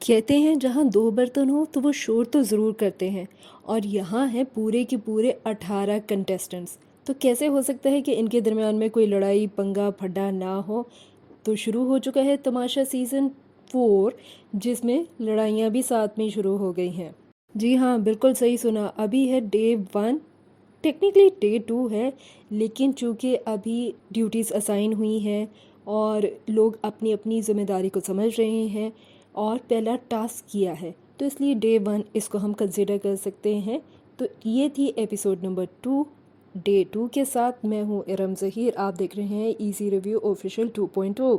कहते हैं जहाँ दो बर्तन हो तो वो शोर तो ज़रूर करते हैं। और यहाँ है पूरे के पूरे 18 कंटेस्टेंट्स। तो कैसे हो सकता है कि इनके दरमियान में कोई लड़ाई पंगा फड्डा ना हो। तो शुरू हो चुका है तमाशा सीज़न 4, जिसमें लड़ाइयाँ भी साथ में ही शुरू हो गई हैं। जी हाँ, बिल्कुल सही सुना। अभी है डे 1, टेक्निकली डे 2 है, लेकिन चूँकि अभी ड्यूटीज़ असाइन हुई हैं और लोग अपनी अपनी ज़िम्मेदारी को समझ रहे हैं और पहला टास्क किया है, तो इसलिए डे 1 इसको हम कंसिडर कर सकते हैं। तो ये थी एपिसोड नंबर 2 डे 2 के साथ। मैं हूँ इरम ज़हीर, आप देख रहे हैं इजी रिव्यू ऑफिशियल 2.0।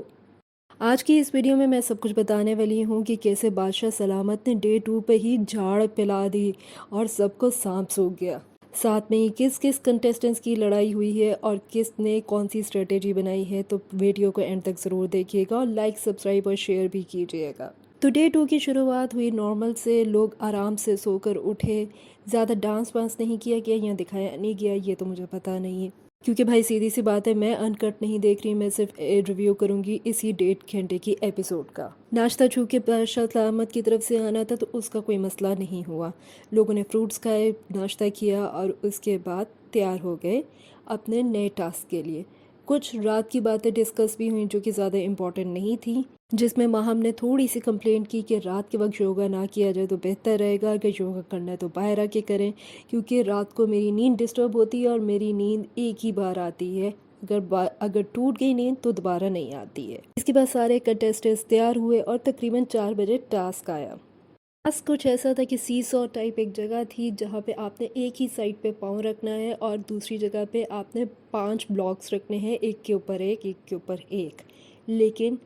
आज की इस वीडियो में मैं सब कुछ बताने वाली हूँ कि कैसे बादशाह सलामत ने डे 2 पे ही झाड़ पिला दी और सबको सांप सूख गया। साथ में ही किस किस कंटेस्टेंट्स की लड़ाई हुई है और किसने कौन सी स्ट्रेटेजी बनाई है। तो वीडियो को एंड तक ज़रूर देखिएगा और लाइक सब्सक्राइब और शेयर भी कीजिएगा। तो डे 2 की शुरुआत हुई नॉर्मल से। लोग आराम से सोकर उठे। ज़्यादा डांस वांस नहीं किया गया या दिखाया नहीं गया, ये तो मुझे पता नहीं है, क्योंकि भाई सीधी सी बात है, मैं अनकट नहीं देख रही। मैं सिर्फ रिव्यू करूँगी इसी 1.5 घंटे की एपिसोड का। नाश्ता छू के बादशाह सलामत की तरफ से आना था, तो उसका कोई मसला नहीं हुआ। लोगों ने फ्रूट्स खाए, नाश्ता किया और उसके बाद तैयार हो गए अपने नए टास्क के लिए। कुछ रात की बातें डिस्कस भी हुई जो कि ज़्यादा इम्पोर्टेंट नहीं थी, जिसमें माहम ने थोड़ी सी कंप्लेंट की कि रात के वक्त योगा ना किया जाए तो बेहतर रहेगा। अगर योगा करना है तो बाहर आके करें, क्योंकि रात को मेरी नींद डिस्टर्ब होती है और मेरी नींद एक ही बार आती है। अगर टूट गई नींद तो दोबारा नहीं आती है। इसके बाद सारे कंटेस्टेंट्स तैयार हुए और तकरीबन 4 बजे टास्क आया। टास्क कुछ ऐसा था कि सी सॉ टाइप एक जगह थी जहाँ पे आपने एक ही साइड पे पाँव रखना है और दूसरी जगह पे आपने 5 ब्लॉक्स रखने हैं, एक के ऊपर एक के ऊपर एक। लेकिन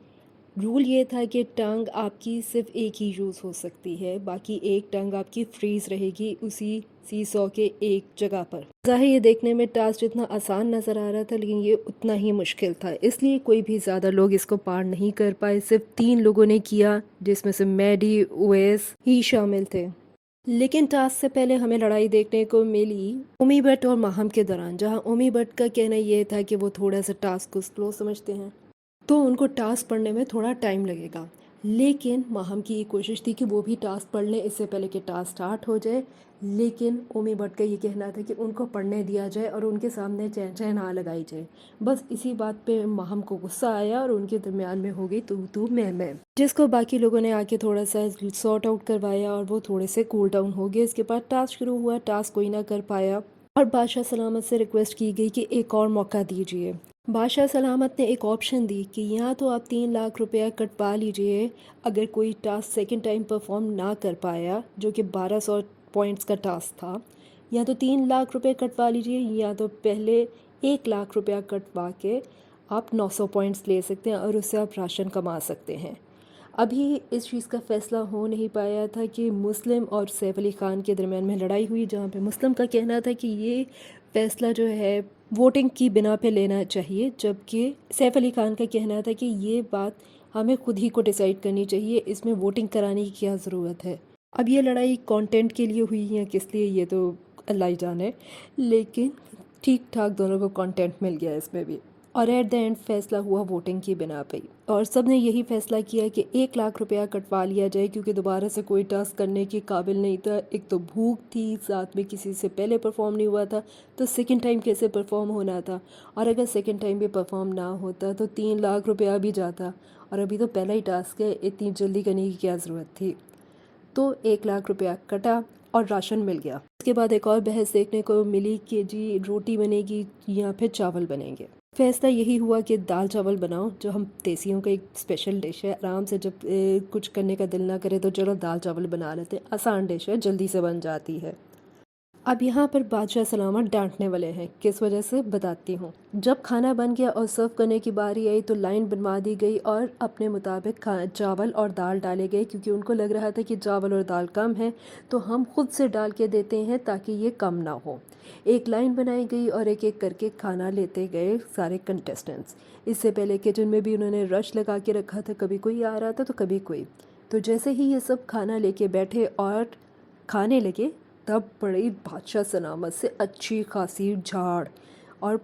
रूल ये था कि टंग आपकी सिर्फ एक ही यूज़ हो सकती है, बाकी एक टंग आपकी फ्रीज़ रहेगी उसी सी सॉ के एक जगह पर। ज़ाहिर ये देखने में टास्क जितना आसान नज़र आ रहा था, लेकिन ये उतना ही मुश्किल था, इसलिए कोई भी ज़्यादा लोग इसको पार नहीं कर पाए। सिर्फ 3 लोगों ने किया, जिसमें से मैडी ओएस ही शामिल थे। लेकिन टास्क से पहले हमें लड़ाई देखने को मिली उमी भट्ट और माहम के दौरान, जहां उमी भट्ट का कहना यह था कि वो थोड़ा सा टास्क को स्लो समझते हैं, तो उनको टास्क पढ़ने में थोड़ा टाइम लगेगा। लेकिन माहम की ये कोशिश थी कि वो भी टास्क पढ़ लें इससे पहले कि टास्क स्टार्ट हो जाए। लेकिन उमी भट्ट का ये कहना था कि उनको पढ़ने दिया जाए और उनके सामने चैन चैन ना लगाई जाए। बस इसी बात पे माहम को गुस्सा आया और उनके दरमियान में हो गई तू मैं, जिसको बाकी लोगों ने आके थोड़ा सा सॉर्ट आउट करवाया और वो थोड़े से कूल डाउन हो गए। इसके बाद टास्क शुरू हुआ। टास्क कोई ना कर पाया और बादशाह सलामत से रिक्वेस्ट की गई कि एक और मौका दीजिए। बादशाह सलामत ने एक ऑप्शन दी कि या तो आप 3 लाख रुपया कटवा लीजिए अगर कोई टास्क सेकंड टाइम परफॉर्म ना कर पाया, जो कि 1200 पॉइंट्स का टास्क था। या तो 3 लाख रुपए कटवा लीजिए, या तो पहले 1 लाख रुपया कटवा के आप 900 पॉइंट्स ले सकते हैं और उससे आप राशन कमा सकते हैं। अभी इस चीज़ का फ़ैसला हो नहीं पाया था कि मुस्लिम और सैफ अली ख़ान के दरमियान में लड़ाई हुई, जहाँ पे मुस्लिम का कहना था कि ये फ़ैसला जो है वोटिंग की बिना पे लेना चाहिए, जबकि सैफ अली ख़ान का कहना था कि ये बात हमें खुद ही को डिसाइड करनी चाहिए, इसमें वोटिंग कराने की क्या ज़रूरत है। अब ये लड़ाई कंटेंट के लिए हुई है किस लिए, ये तो अल्लाह ही जाने, लेकिन ठीक ठाक दोनों को कंटेंट मिल गया इसमें भी। और एट द एंड फैसला हुआ वोटिंग की बिना पे ही। और सब ने यही फैसला किया कि 1 लाख रुपया कटवा लिया जाए, क्योंकि दोबारा से कोई टास्क करने के काबिल नहीं था। एक तो भूख थी, साथ में किसी से पहले परफॉर्म नहीं हुआ था, तो सेकंड टाइम कैसे परफॉर्म होना था। और अगर सेकंड टाइम भी परफॉर्म ना होता तो 3 लाख रुपया भी जाता, और अभी तो पहला ही टास्क है, इतनी जल्दी करने की क्या ज़रूरत थी। तो 1 लाख रुपया कटा और राशन मिल गया। उसके बाद एक और बहस देखने को मिली कि जी रोटी बनेगी या फिर चावल बनेंगे। फैसला यही हुआ कि दाल चावल बनाओ, जो हम देसियों का एक स्पेशल डिश है। आराम से जब कुछ करने का दिल ना करे तो चलो दाल चावल बना लेते हैं, आसान डिश है, जल्दी से बन जाती है। अब यहाँ पर बादशाह सलामत डांटने वाले हैं, किस वजह से बताती हूँ। जब खाना बन गया और सर्व करने की बारी आई तो लाइन बनवा दी गई और अपने मुताबिक चावल और दाल डाले गए, क्योंकि उनको लग रहा था कि चावल और दाल कम है, तो हम खुद से डाल के देते हैं ताकि ये कम ना हो। एक लाइन बनाई गई और एक एक करके खाना लेते गए सारे कंटेस्टेंट्स। इससे पहले किचन में भी उन्होंने रश लगा के रखा था, कभी कोई आ रहा था तो कभी कोई। तो जैसे ही ये सब खाना लेके बैठे और खाने लगे, तब पड़ी बादशाह सलामत से अच्छी खासी झाड़। और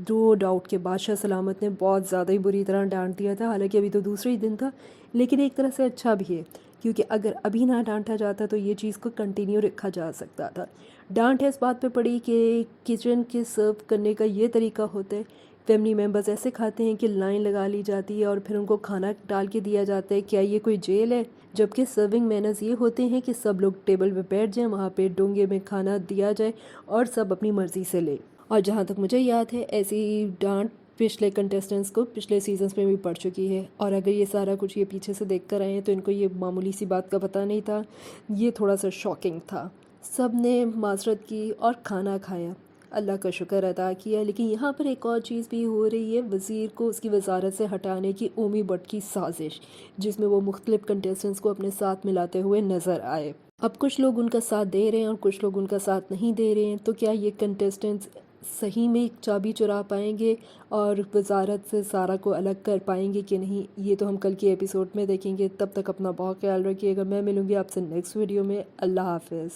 नो डाउट के बादशाह सलामत ने बहुत ज़्यादा ही बुरी तरह डांट दिया था। हालांकि अभी तो दूसरा ही दिन था, लेकिन एक तरह से अच्छा भी है, क्योंकि अगर अभी ना डांटा जाता तो ये चीज़ को कंटिन्यू रखा जा सकता था। डांट है इस बात पे पड़ी कि किचन के सर्व करने का ये तरीका होता है, फैमिली मेम्बर्स ऐसे खाते हैं कि लाइन लगा ली जाती है और फिर उनको खाना डाल के दिया जाता है। क्या ये कोई जेल है? जबकि सर्विंग मैनर्स ये होते हैं कि सब लोग टेबल पे बैठ जाएं, वहाँ पे डोंगे में खाना दिया जाए और सब अपनी मर्ज़ी से लें। और जहाँ तक मुझे याद है ऐसी डांट पिछले कंटेस्टेंट्स को पिछले सीजन्स में भी पड़ चुकी है। और अगर ये सारा कुछ ये पीछे से देख कर आए हैं तो इनको ये मामूली सी बात का पता नहीं था, ये थोड़ा सा शॉकिंग था। सब ने माजरत की और खाना खाया, अल्लाह का शुक्र अदा किया। लेकिन यहाँ पर एक और चीज़ भी हो रही है, वज़ीर को उसकी वजारत से हटाने की ओमी बट की साजिश, जिसमें वो मुख्तलिफ कंटेस्टेंट्स को अपने साथ मिलाते हुए नज़र आए। अब कुछ लोग उनका साथ दे रहे हैं और कुछ लोग उनका साथ नहीं दे रहे हैं। तो क्या ये कंटेस्टेंट्स सही में चाबी चुरा पाएंगे और वजारत से सारा को अलग कर पाएंगे कि नहीं, ये तो हम कल के एपिसोड में देखेंगे। तब तक अपना बहुत ख्याल रखिएगा। मैं मिलूँगी आपसे नेक्स्ट वीडियो में। अल्लाह हाफ़िज़।